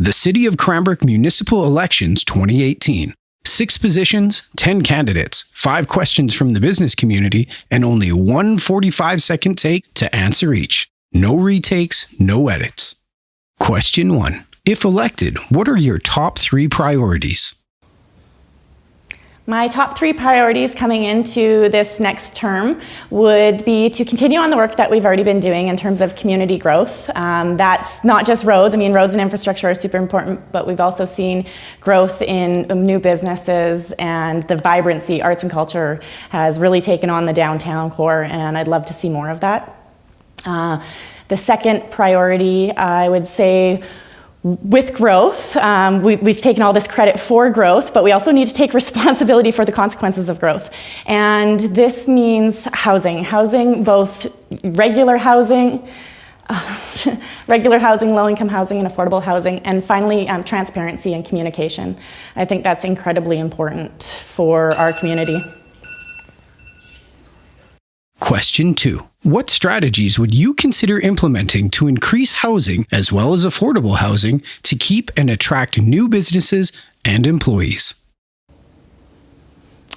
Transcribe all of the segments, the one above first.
The City of Cranbrook Municipal Elections 2018. 6 positions, 10 candidates, 5 questions from the business community, and only one 45-second take to answer each. No retakes, no edits. Question 1. If elected, what are your top 3 priorities? My top 3 priorities coming into this next term would be to continue on the work that we've already been doing in terms of community growth. That's not just roads. I mean, roads and infrastructure are super important, but we've also seen growth in new businesses, and the vibrancy, arts and culture has really taken on the downtown core, and I'd love to see more of that. The second priority, I would say, with growth, we've taken all this credit for growth, but we also need to take responsibility for the consequences of growth. And this means housing, both regular housing, low-income housing, and affordable housing, and finally, transparency and communication. I think that's incredibly important for our community. Question 2. What strategies would you consider implementing to increase housing as well as affordable housing to keep and attract new businesses and employees?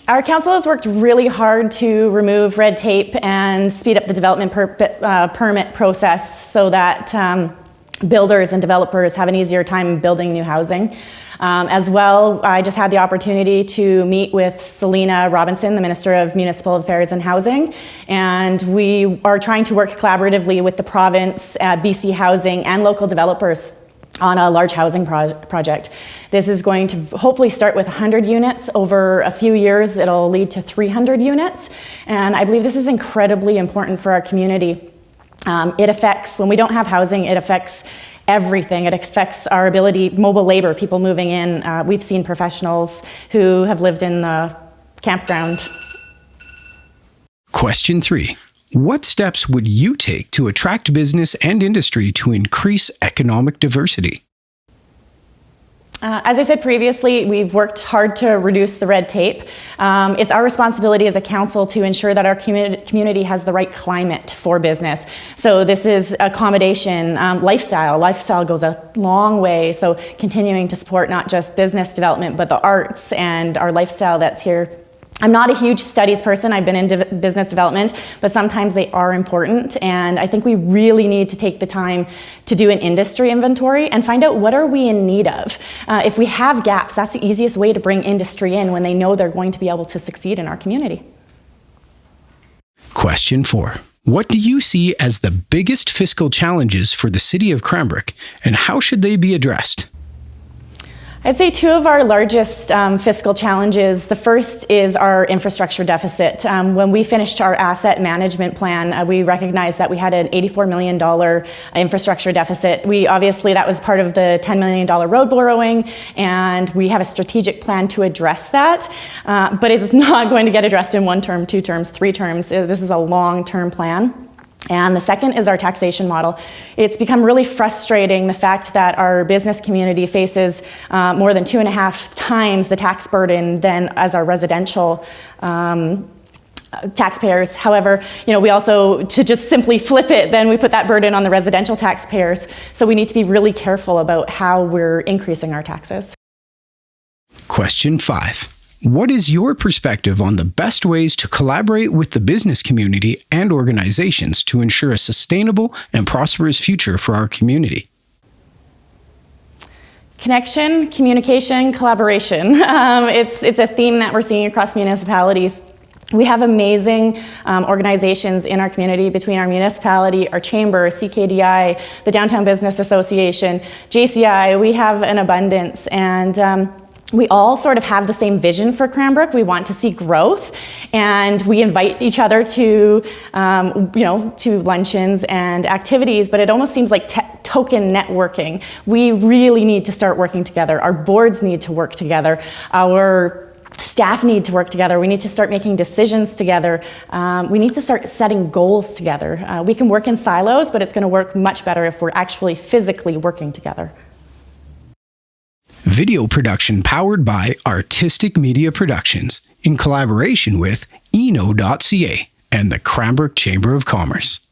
Our council has worked really hard to remove red tape and speed up the development permit process so that builders and developers have an easier time building new housing. As well, I just had the opportunity to meet with Selena Robinson, the Minister of Municipal Affairs and Housing, and we are trying to work collaboratively with the province, BC Housing, and local developers on a large housing project. This is going to hopefully start with 100 units. Over a few years, it'll lead to 300 units, and I believe this is incredibly important for our community. It affects, when we don't have housing, it affects everything. It affects our ability, mobile labor, people moving in. We've seen professionals who have lived in the campground. Question 3. What steps would you take to attract business and industry to increase economic diversity? As I said previously, we've worked hard to reduce the red tape. It's our responsibility as a council to ensure that our community has the right climate for business. So this is accommodation, lifestyle. Lifestyle goes a long way. So continuing to support not just business development, but the arts and our lifestyle that's here. I'm not a huge studies person. I've been in business development, but sometimes they are important. And I think we really need to take the time to do an industry inventory and find out what are we in need of. If we have gaps, that's the easiest way to bring industry in when they know they're going to be able to succeed in our community. Question 4. What do you see as the biggest fiscal challenges for the City of Cranbrook, and how should they be addressed? I'd say 2 of our largest fiscal challenges. The first is our infrastructure deficit. When we finished our asset management plan, we recognized that we had an $84 million infrastructure deficit. Obviously, that was part of the $10 million road borrowing, and we have a strategic plan to address that. But it's not going to get addressed in 1 term, 2 terms, 3 terms. This is a long-term plan. And the second is our taxation model. It's become really frustrating, the fact that our business community faces more than 2.5 times the tax burden than as our residential taxpayers. However, we also, to just simply flip it, then we put that burden on the residential taxpayers. So we need to be really careful about how we're increasing our taxes. Question 5. What is your perspective on the best ways to collaborate with the business community and organizations to ensure a sustainable and prosperous future for our community? Connection, communication, collaboration. It's a theme that we're seeing across municipalities. We have amazing organizations in our community, between our municipality, our chamber, CKDI, the Downtown Business Association, JCI. We have an abundance, and we all sort of have the same vision for Cranbrook. We want to see growth, and we invite each other to, to luncheons and activities, but it almost seems like token networking. We really need to start working together. Our boards need to work together. Our staff need to work together. We need to start making decisions together. We need to start setting goals together. We can work in silos, but it's going to work much better if we're actually physically working together. Video production powered by Artistic Media Productions in collaboration with eno.ca and the Cranbrook Chamber of Commerce.